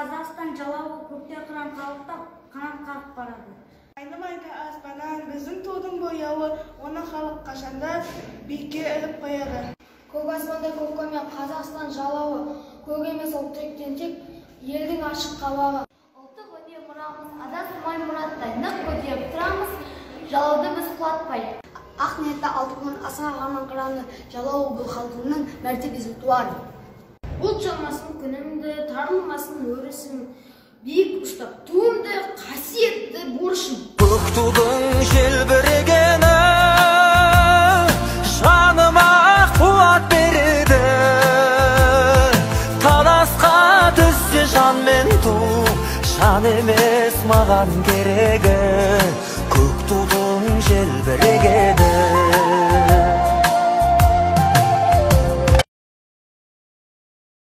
Қазақстан жалауы көкте қыран қалықтап, қанат қағып барады. Айнымайды аспаннан біздің тудың бояуы, оны халық қашанда биікке іліп қояды. Көк аспанда көккөмен Қазақстан жалауы, көк емес ол тектен тек елдің ашық қабағы. Ұлттық өнер мұрамыз адасмай мұраттай нық көтеріп тұрамыз, жалауды біз құлатпай. Ақ ниетті алтын асыға ғанын қыраны, жалауы бұл халқының мәртебесі туар. Бұлт жалмасын күнімді, тарылмасын өрісім, биік ұстап туымды, қасиетті борышым. Көк тудың желбірегені жаныма қуат береді. Таласқа түссе жан мен ту, жан емес маған керегі. Көк тудың желбірегені